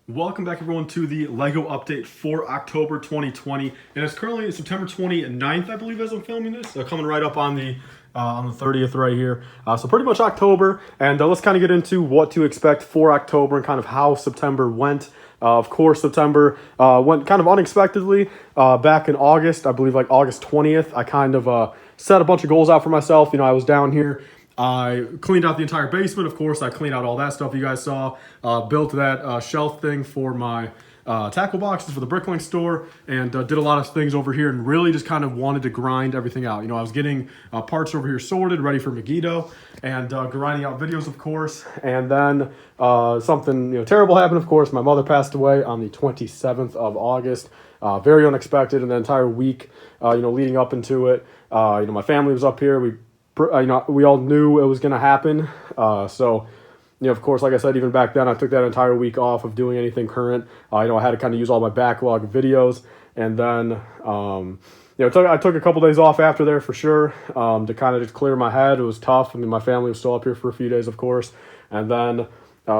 Welcome back, everyone, to the LEGO update for October 2020, and it's currently September 29th, I believe, as I'm filming this. Coming right up on the 30th right here. So pretty much October, and let's kind of get into what to expect for October and kind of how September went. Of course, September went kind of unexpectedly back in August. I believe like August 20th. I kind of set a bunch of goals out for myself. You know, I was down here. I cleaned out the entire basement, of course. I cleaned out all that stuff you guys saw. Built that shelf thing for my tackle boxes for the Bricklink store, and did a lot of things over here, and really just kind of wanted to grind everything out. You know, I was getting parts over here sorted, ready for Megiddo, and grinding out videos, of course. And then something terrible happened, of course. My mother passed away on the 27th of August. Very unexpected, and the entire week, leading up into it, my family was up here. We all knew it was going to happen. Of course, like I said, even back then, I took that entire week off of doing anything current. I had to kind of use all my backlog of videos. And then, I took a couple days off after there for sure, to kind of just clear my head. It was tough. I mean, my family was still up here for a few days, of course. And then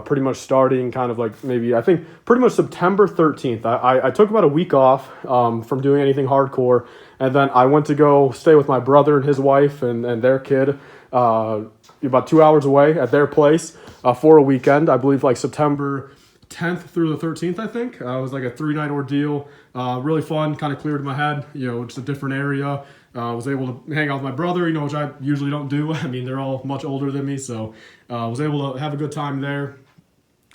pretty much starting kind of like maybe, I think pretty much September 13th, I took about a week off from doing anything hardcore. And then I went to go stay with my brother and his wife and their kid about 2 hours away at their place for a weekend. I believe like September 10th through the 13th, I think. It was like a 3-night ordeal. Really fun, kind of cleared my head, just a different area. Was able to hang out with my brother, which I usually don't do. I mean, they're all much older than me, so was able to have a good time there.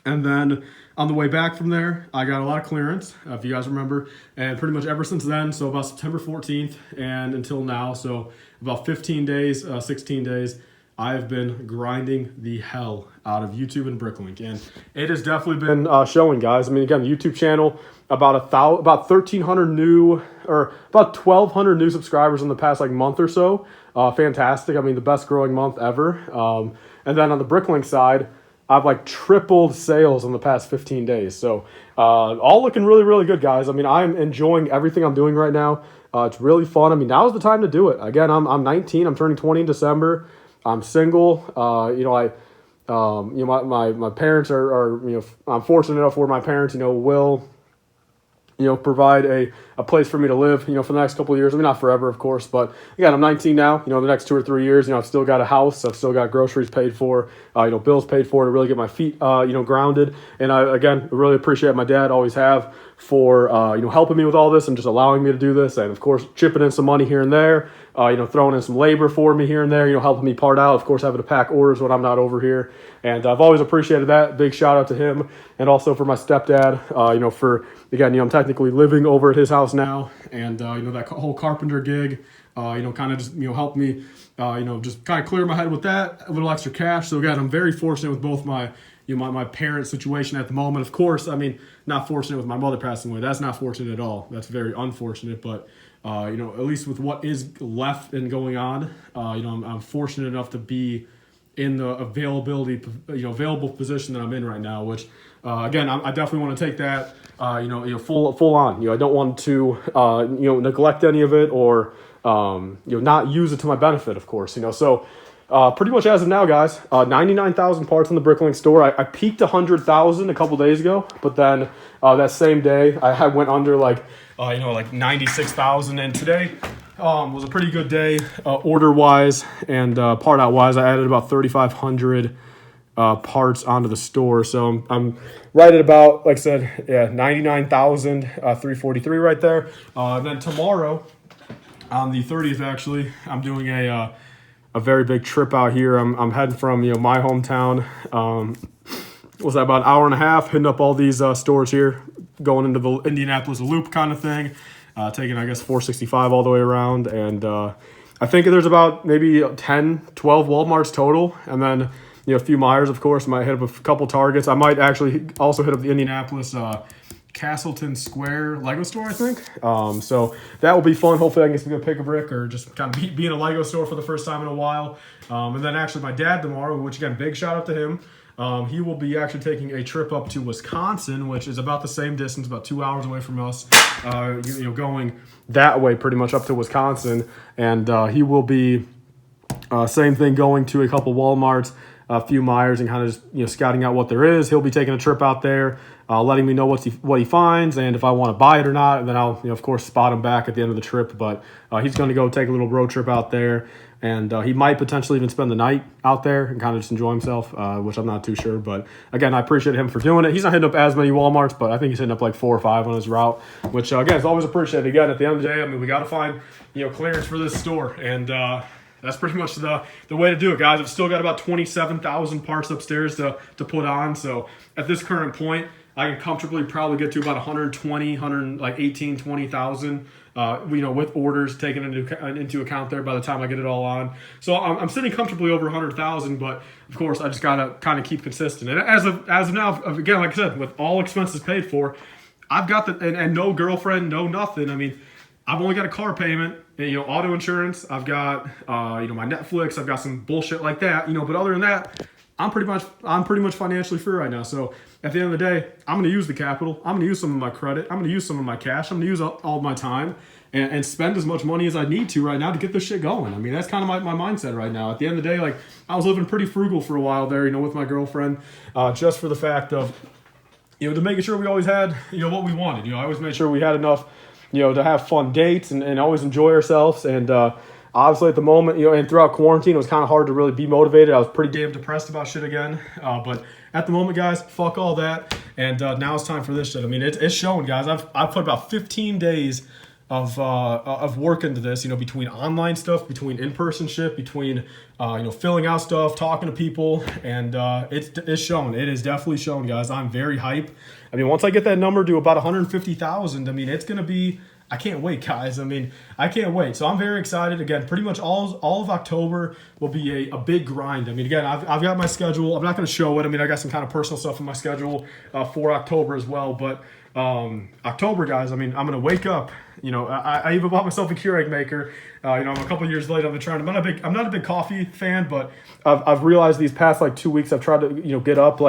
And then on the way back from there, I got a lot of clearance, if you guys remember. And pretty much ever since then, so about September 14th and until now, so about 15 days, 16 days, I have been grinding the hell out of YouTube and Bricklink. And it has definitely been showing, guys. I mean, again, the YouTube channel, about 1,300 new, or about 1,200 new subscribers in the past like month or so. Fantastic. I mean, the best growing month ever. And then on the Bricklink side, I've like tripled sales in the past 15 days. So all looking really, really good, guys. I mean, I'm enjoying everything I'm doing right now. It's really fun. I mean, now's the time to do it. Again, I'm 19. I'm turning 20 in December. I'm single. My parents are I'm fortunate enough where my parents, will provide a place for me to live, for the next couple of years. I mean, not forever, of course, but again, I'm 19 now. The next 2 or 3 years, I've still got a house. I've still got groceries paid for, bills paid for to really get my feet, grounded. And I, again, really appreciate my dad, always have, for, helping me with all this and just allowing me to do this. And of course, chipping in some money here and there, throwing in some labor for me here and there, helping me part out, of course, having to pack orders when I'm not over here. And I've always appreciated that. Big shout out to him. And also for my stepdad, for, again, I'm technically living over at his house now. And, that whole carpenter gig, kind of just, helped me, just kind of clear my head with that, a little extra cash. So again, I'm very fortunate with both my parents' situation at the moment. Of course, I mean, not fortunate with my mother passing away. That's not fortunate at all. That's very unfortunate. But, at least with what is left and going on, I'm fortunate enough to be in the available position that I'm in right now, which, again, I definitely want to take that, full on. I don't want to, neglect any of it or, not use it to my benefit, of course, So pretty much as of now, guys, 99,000 parts in the Bricklink store. I peaked 100,000 a couple days ago, but then that same day I went under like 96,000, and today was a pretty good day order wise and part out wise. I added about 3,500 parts onto the store, so I'm right at about, like I said, 99,343 right there. And then tomorrow, on the 30th, actually, I'm doing a very big trip out here. I'm heading from my hometown. Was that about an hour and a half, hitting up all these stores here, going into the Indianapolis loop kind of thing, taking, I guess, 465 all the way around. And I think there's about maybe 10, 12 Walmarts total. And then, a few Myers, of course. Might hit up a couple Targets. I might actually also hit up the Indianapolis Castleton Square Lego store, I think. So that will be fun. Hopefully I can get some good pick-a-brick or just kind of be in a Lego store for the first time in a while. And then actually my dad tomorrow, which again, big shout out to him. He will be actually taking a trip up to Wisconsin, which is about the same distance, about 2 hours away from us, going that way pretty much up to Wisconsin. And he will be, same thing, going to a couple Walmarts, a few Myers and kind of just scouting out what there is. He'll be taking a trip out there, letting me know what he finds and if I want to buy it or not. And then I'll of course spot him back at the end of the trip. But he's going to go take a little road trip out there, and he might potentially even spend the night out there and kind of just enjoy himself, which I'm not too sure. But again, I appreciate him for doing it. He's not hitting up as many Walmarts, but I think he's hitting up like 4 or 5 on his route, which again is always appreciated. Again, at the end of the day, I mean, we got to find clearance for this store, and that's pretty much the way to do it, guys. I've still got about 27,000 parts upstairs to put on. So at this current point, I can comfortably probably get to about 120, 18, 20,000, with orders taken into account there by the time I get it all on. So I'm sitting comfortably over 100,000, but of course I just gotta kind of keep consistent. And as of now, again, like I said, with all expenses paid for, I've got and no girlfriend, no nothing. I mean, I've only got a car payment, auto insurance. I've got, my Netflix. I've got some bullshit like that, But other than that, I'm pretty much financially free right now. So at the end of the day, I'm going to use the capital. I'm going to use some of my credit. I'm going to use some of my cash. I'm going to use all my time and spend as much money as I need to right now to get this shit going. I mean, that's kind of my mindset right now. At the end of the day, I was living pretty frugal for a while there, with my girlfriend, just for the fact of, to making sure we always had, what we wanted. I always made sure we had enough, to have fun dates and always enjoy ourselves. And obviously at the moment, and throughout quarantine, it was kind of hard to really be motivated. I was pretty damn depressed about shit again. But at the moment, guys, fuck all that. And now it's time for this shit. I mean, it's showing, guys. I've put about 15 days of work into this, between online stuff, between in-person shit, between, filling out stuff, talking to people, and it's shown. It is definitely shown, guys. I'm very hype. I mean, once I get that number to about 150,000, I mean, it's going to be, I can't wait, guys. I mean, I can't wait. So I'm very excited. Again, pretty much all of October will be a big grind. I mean, again, I've got my schedule. I'm not going to show it. I mean, I got some kind of personal stuff in my schedule for October as well, but October, guys, I mean, I'm going to wake up. I even bought myself a Keurig maker. I'm a couple years late on the trend. I'm not a big coffee fan, but I've realized these past 2 weeks I've tried to get up.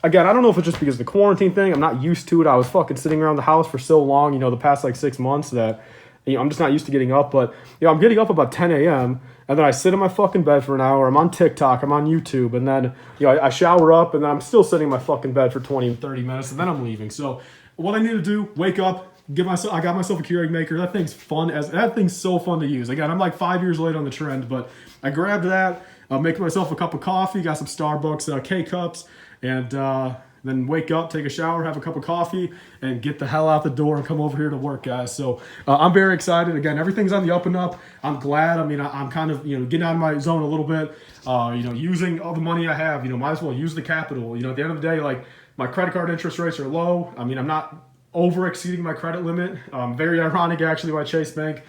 Again, I don't know if it's just because of the quarantine thing. I'm not used to it. I was fucking sitting around the house for so long, the past 6 months that I'm just not used to getting up. But I'm getting up about 10 a.m. and then I sit in my fucking bed for an hour. I'm on TikTok. I'm on YouTube, and then I shower up, and then I'm still sitting in my fucking bed for 20, 30 minutes, and then I'm leaving. So what I need to do, wake up. I got myself a Keurig maker. That thing's fun. That thing's so fun to use. Again, I'm 5 years late on the trend, but I grabbed that. Make myself a cup of coffee. Got some Starbucks K-cups, and then wake up, take a shower, have a cup of coffee, and get the hell out the door and come over here to work, guys. So I'm very excited. Again, everything's on the up and up. I'm glad. I mean, I'm kind of getting out of my zone a little bit. Using all the money I have. Might as well use the capital. At the end of the day, my credit card interest rates are low. I mean, I'm not over exceeding my credit limit. Very ironic, actually, why Chase Bank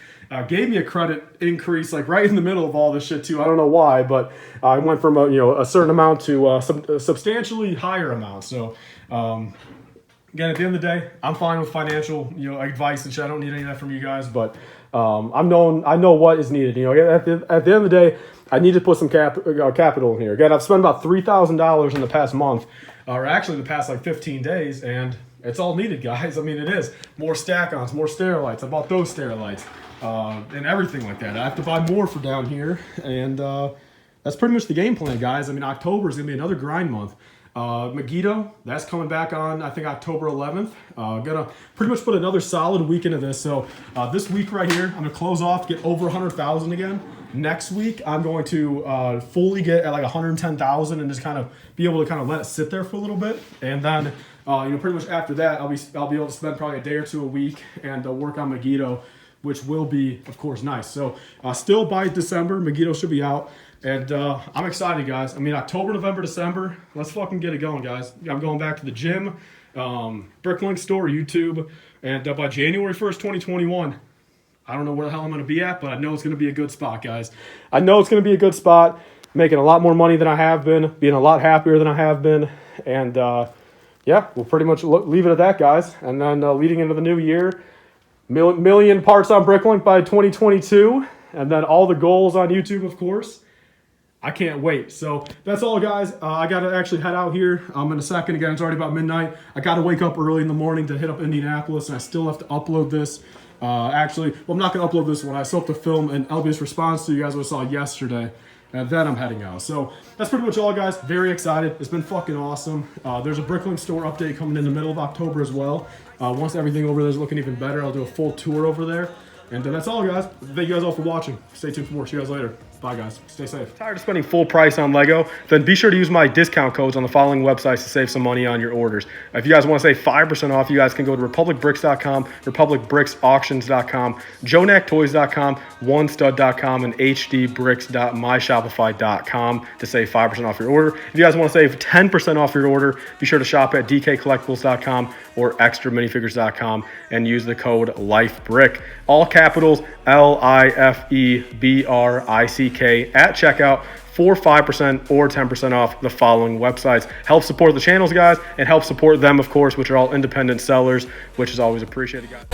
gave me a credit increase right in the middle of all this shit too. I don't know why, but I went from a certain amount to a substantially higher amount. So again, at the end of the day, I'm fine with financial advice and shit. I don't need any of that from you guys, but I know what is needed. At the end of the day, I need to put some capital in here. Again, I've spent about $3,000 in the past month, or actually the past 15 days, and it's all needed, guys. I mean, it is. More stack-ons, more Sterilites. I bought those Sterilites and everything like that. I have to buy more for down here, and that's pretty much the game plan, guys. I mean, October is going to be another grind month. Megiddo, that's coming back on, I think, October 11th. Gonna pretty much put another solid week into this. So this week right here, I'm going to close off, get over 100,000 again. Next week, I'm going to fully get at 110,000 and just kind of be able to kind of let it sit there for a little bit. And then, pretty much after that, I'll be able to spend probably a day or two a week and work on Megiddo, which will be, of course, nice. So still by December, Megiddo should be out. And I'm excited, guys. I mean, October, November, December, let's fucking get it going, guys. I'm going back to the gym, Bricklink store, YouTube, and by January 1st, 2021, I don't know where the hell I'm going to be at, but I know it's going to be a good spot, guys. I know it's going to be a good spot, making a lot more money than I have been, being a lot happier than I have been, and yeah, we'll pretty much leave it at that, guys. And then leading into the new year, million parts on Bricklink by 2022, and then all the goals on YouTube, of course. I can't wait. So that's all, guys. I got to actually head out here in a second. Again, it's already about midnight. I got to wake up early in the morning to hit up Indianapolis, and I still have to upload this. Actually, well, I'm not going to upload this one. I still have to film an LBS response to you guys what I saw yesterday. and then I'm heading out. So that's pretty much all, guys. Very excited. It's been fucking awesome. There's a Bricklink store update coming in the middle of October as well. Once everything over there is looking even better, I'll do a full tour over there. And that's all, guys. Thank you guys all for watching. Stay tuned for more. See you guys later. Bye, guys. Stay safe. Tired of spending full price on Lego? Then be sure to use my discount codes on the following websites to save some money on your orders. If you guys want to save 5% off, you guys can go to republicbricks.com, republicbricksauctions.com, jonaktoys.com, onestud.com, and hdbricks.myshopify.com to save 5% off your order. If you guys want to save 10% off your order, be sure to shop at dkcollectibles.com or extraminifigures.com and use the code LIFEBrick. All capitals, LIFEBRICK at checkout for 5% or 10% off the following websites. Help support the channels, guys, and help support them, of course, which are all independent sellers, which is always appreciated, guys.